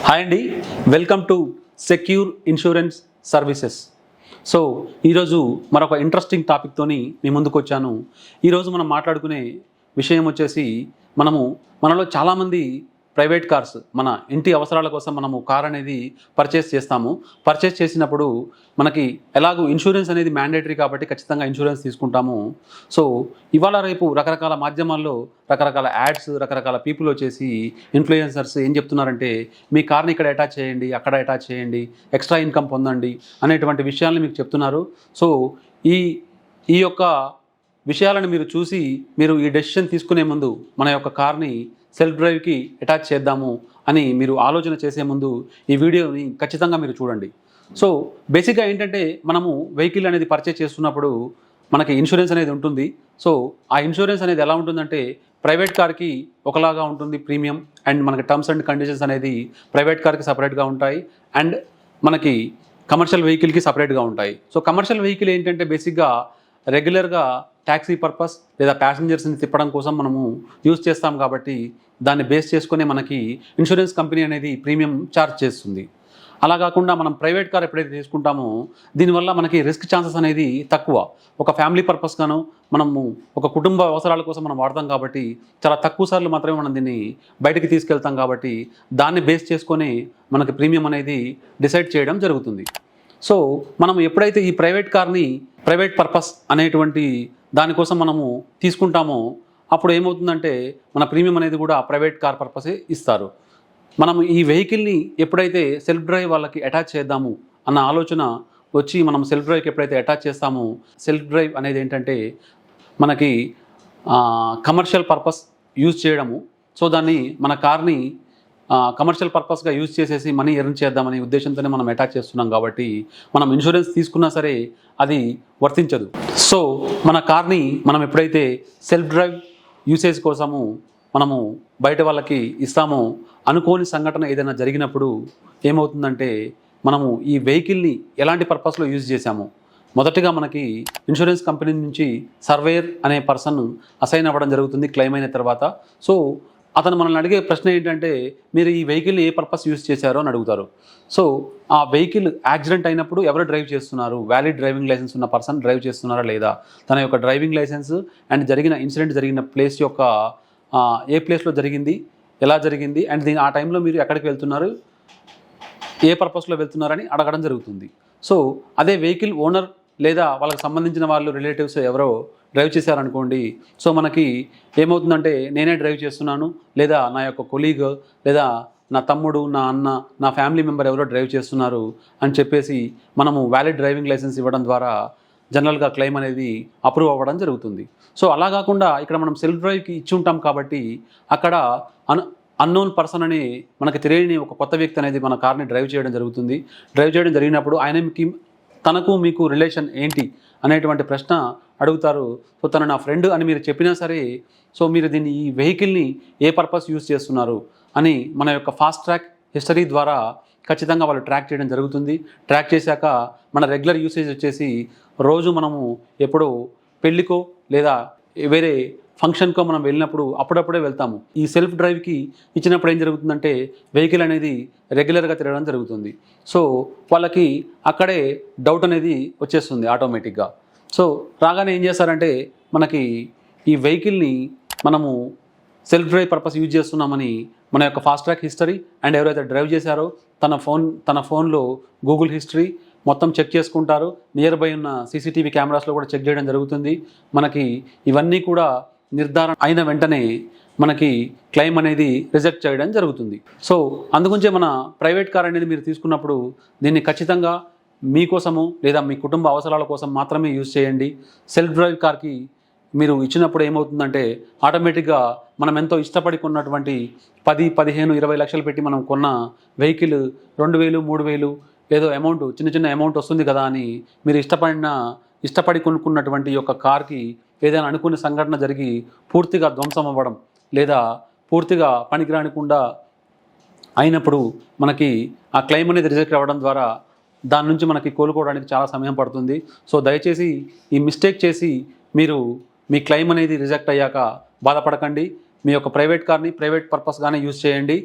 Hi అండి, welcome to secure insurance services. So ఈరోజు మరొక ఇంట్రెస్టింగ్ టాపిక్తోని మీ ముందుకు వచ్చాను. ఈరోజు మనం మాట్లాడుకునే విషయం వచ్చేసి మనలో చాలామంది ప్రైవేట్ కార్స్ మన ఇంటి అవసరాల కోసం మనము కార్ అనేది పర్చేస్ చేస్తాము. పర్చేస్ చేసినప్పుడు మనకి ఎలాగో ఇన్సూరెన్స్ అనేది మ్యాండేటరీ కాబట్టి ఖచ్చితంగా ఇన్సూరెన్స్ తీసుకుంటాము. సో ఇవాళ రేపు రకరకాల మాధ్యమాల్లో రకరకాల యాడ్స్, రకరకాల పీపుల్ వచ్చేసి ఇన్ఫ్లుయెన్సర్స్ ఏం చెప్తున్నారంటే మీ కార్ని ఇక్కడ అటాచ్ చేయండి, అక్కడ అటాచ్ చేయండి, ఎక్స్ట్రా ఇన్కమ్ పొందండి అనేటువంటి విషయాలను మీకు చెప్తున్నారు. సో ఈ యొక్క విషయాలను మీరు చూసి మీరు ఈ డెసిషన్ తీసుకునే ముందు మన యొక్క కార్ని సెల్ఫ్ డ్రైవ్కి అటాచ్ చేద్దాము అని మీరు ఆలోచన చేసే ముందు ఈ వీడియోని ఖచ్చితంగా మీరు చూడండి. సో బేసిక్గా ఏంటంటే మనము వెహికల్ అనేది పర్చేస్ చేస్తున్నప్పుడు మనకి ఇన్సూరెన్స్ అనేది ఉంటుంది. సో ఆ ఇన్సూరెన్స్ అనేది ఎలా ఉంటుందంటే ప్రైవేట్ కార్కి ఒకలాగా ఉంటుంది ప్రీమియం, అండ్ మనకి టర్మ్స్ అండ్ కండిషన్స్ అనేది ప్రైవేట్ కార్కి సపరేట్గా ఉంటాయి, అండ్ మనకి కమర్షియల్ వెహికల్కి సపరేట్గా ఉంటాయి. సో కమర్షియల్ వెహికల్ ఏంటంటే బేసిక్గా రెగ్యులర్గా ట్యాక్సీ పర్పస్ లేదా ప్యాసింజర్స్ని తిప్పడం కోసం మనము యూజ్ చేస్తాం కాబట్టి దాన్ని బేస్ చేసుకునే మనకి ఇన్సూరెన్స్ కంపెనీ అనేది ప్రీమియం ఛార్జ్ చేస్తుంది. అలా కాకుండా మనం ప్రైవేట్ కార్ ఎప్పుడైతే తీసుకుంటామో దీనివల్ల మనకి రిస్క్ ఛాన్సెస్ అనేది తక్కువ. ఒక ఫ్యామిలీ పర్పస్ గాను మనము ఒక కుటుంబ అవసరాల కోసం మనం వాడతాం కాబట్టి చాలా తక్కువ సార్లు మాత్రమే మనం దీన్ని బయటికి తీసుకెళ్తాం కాబట్టి దాన్ని బేస్ చేసుకొని మనకి ప్రీమియం అనేది డిసైడ్ చేయడం జరుగుతుంది. సో మనం ఎప్పుడైతే ఈ ప్రైవేట్ కార్ని ప్రైవేట్ పర్పస్ అనేటువంటి దానికోసం మనము తీసుకుంటామో అప్పుడు ఏమవుతుందంటే మన ప్రీమియం అనేది కూడా ప్రైవేట్ కార్ పర్పసే ఇస్తారు. మనం ఈ వెహికల్ని ఎప్పుడైతే సెల్ఫ్ డ్రైవ్ వాళ్ళకి అటాచ్ చేద్దాము అన్న ఆలోచన వచ్చి మనం సెల్ఫ్ డ్రైవ్కి ఎప్పుడైతే అటాచ్ చేస్తామో సెల్ఫ్ డ్రైవ్ అనేది ఏంటంటే మనకి కమర్షియల్ పర్పస్ యూజ్ చేయడము. సో దాన్ని మన కార్ని కమర్షియల్ పర్పస్గా యూజ్ చేసేసి మనీ ఎర్న్ చేద్దామనే ఉద్దేశంతోనే మనం అటాచ్ చేస్తున్నాం కాబట్టి మనం ఇన్సూరెన్స్ తీసుకున్నా సరే అది వర్తించదు. సో మన కార్ని మనం ఎప్పుడైతే సెల్ఫ్ డ్రైవ్ యూసేజ్ కోసము మనము బయట వాళ్ళకి ఇస్తామో అనుకోని సంఘటన ఏదైనా జరిగినప్పుడు ఏమవుతుందంటే మనము ఈ వెహికల్ని ఎలాంటి పర్పస్లో యూజ్ చేశాము. మొదటిగా మనకి ఇన్సూరెన్స్ కంపెనీ నుంచి సర్వేయర్ అనే పర్సన్ అసైన్ అవ్వడం జరుగుతుంది క్లెయిమ్ అయిన తర్వాత. సో అతను మనల్ని అడిగే ప్రశ్న ఏంటంటే మీరు ఈ వెహికల్ని ఏ పర్పస్ యూజ్ చేశారో అని అడుగుతారు. సో ఆ వెహికల్ యాక్సిడెంట్ అయినప్పుడు ఎవరు డ్రైవ్ చేస్తున్నారు, వ్యాలిడ్ డ్రైవింగ్ లైసెన్స్ ఉన్న పర్సన్ డ్రైవ్ చేస్తున్నారా లేదా, తన యొక్క డ్రైవింగ్ లైసెన్స్ అండ్ ఇన్సిడెంట్ జరిగిన ప్లేస్ యొక్క ఏ ప్లేస్లో జరిగింది, ఎలా జరిగింది, అండ్ ఆ టైంలో మీరు ఎక్కడికి వెళ్తున్నారు, ఏ పర్పస్లో వెళ్తున్నారని అడగడం జరుగుతుంది. సో అదే వెహికల్ ఓనర్ లేదా వాళ్ళకి సంబంధించిన వాళ్ళు రిలేటివ్స్ ఎవరో డ్రైవ్ చేశారనుకోండి, సో మనకి ఏమవుతుందంటే నేనే డ్రైవ్ చేస్తున్నాను లేదా నా యొక్క కొలీగ్ లేదా నా తమ్ముడు, నా అన్న, నా ఫ్యామిలీ మెంబర్ ఎవరో డ్రైవ్ చేస్తున్నారు అని చెప్పేసి మనము వ్యాలిడ్ డ్రైవింగ్ లైసెన్స్ ఇవ్వడం ద్వారా జనరల్గా క్లెయిమ్ అనేది అప్రూవ్ అవ్వడం జరుగుతుంది. సో అలా కాకుండా ఇక్కడ మనం సెల్ఫ్ డ్రైవ్కి ఇచ్చి ఉంటాం కాబట్టి అక్కడ అన్నోన్ పర్సన్ అని మనకి తెలియని ఒక కొత్త వ్యక్తి అనేది మన కార్ని డ్రైవ్ చేయడం జరుగుతుంది. డ్రైవ్ చేయడం జరిగినప్పుడు ఆయనకి తనకు మీకు రిలేషన్ ఏంటి అనేటువంటి ప్రశ్న అడుగుతారు. సో తను నా ఫ్రెండ్ అని మీరు చెప్పినా సరే సో మీరు దీన్ని ఈ వెహికల్ని ఏ పర్పస్ యూజ్ చేస్తున్నారు అని మన యొక్క ఫాస్ట్ ట్రాక్ హిస్టరీ ద్వారా ఖచ్చితంగా వాళ్ళు ట్రాక్ చేయడం జరుగుతుంది. ట్రాక్ చేశాక మన రెగ్యులర్ యూసేజ్ వచ్చేసి రోజు మనము ఎప్పుడో పెళ్ళికో లేదా వేరే ఫంక్షన్కో మనం వెళ్ళినప్పుడు అప్పుడప్పుడే వెళ్తాము. ఈ సెల్ఫ్ డ్రైవ్కి ఇచ్చినప్పుడు ఏం జరుగుతుందంటే వెహికల్ అనేది రెగ్యులర్గా తిరగడం జరుగుతుంది. సో వాళ్ళకి అక్కడే డౌట్ అనేది వచ్చేస్తుంది ఆటోమేటిక్గా. సో రాగానే ఏం చేస్తారంటే మనకి ఈ వెహికల్ని మనము సెల్ఫ్ డ్రైవ్ పర్పస్ యూజ్ చేస్తున్నామని మన యొక్క ఫాస్ట్ ట్రాక్ హిస్టరీ అండ్ ఎవరైతే డ్రైవ్ చేశారో తన ఫోన్లో గూగుల్ హిస్టరీ మొత్తం చెక్ చేసుకుంటారు. నియర్ బై ఉన్న సీసీటీవీ కెమెరాస్లో కూడా చెక్ చేయడం జరుగుతుంది. మనకి ఇవన్నీ కూడా నిర్ధారణ అయిన వెంటనే మనకి క్లెయిమ్ అనేది రిజెక్ట్ చేయడం జరుగుతుంది. సో అందుగురించే మన ప్రైవేట్ కార్ అనేది మీరు తీసుకున్నప్పుడు దీన్ని ఖచ్చితంగా మీకోసము లేదా మీ కుటుంబ అవసరాల కోసం మాత్రమే యూజ్ చేయండి. సెల్ఫ్ డ్రైవ్ కార్కి మీరు ఇచ్చినప్పుడు ఏమవుతుందంటే ఆటోమేటిక్గా మనం ఎంతో ఇష్టపడి కొన్నటువంటి 10, 15, 20 లక్షలు పెట్టి మనం కొన్న వెహికల్ 2,000, 3,000 ఏదో అమౌంట్ చిన్న అమౌంట్ వస్తుంది కదా అని మీరు ఇష్టపడి కొనుక్కున్నటువంటి యొక్క కార్కి ఏదైనా అనుకునే సంఘటన జరిగి పూర్తిగా ధ్వంసం అవ్వడం లేదా పూర్తిగా పనికిరానికుండా అయినప్పుడు మనకి ఆ క్లెయిమ్ అనేది రిజెక్ట్ అవ్వడం ద్వారా దాని నుంచి మనకి కోలుకోవడానికి చాలా సమయం పడుతుంది. సో దయచేసి ఈ మిస్టేక్ చేసి మీరు మీ క్లెయిమ్ అనేది రిజెక్ట్ అయ్యాక బాధపడకండి. మీ యొక్క ప్రైవేట్ కార్ని ప్రైవేట్ పర్పస్గానే యూజ్ చేయండి.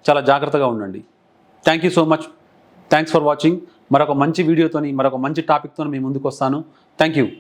చాలా జాగ్రత్తగా ఉండండి. Thank you so much. Thanks for watching. మరొక మంచి వీడియోతోని మరొక మంచి టాపిక్తో మీ ముందుకు వస్తాను. Thank you.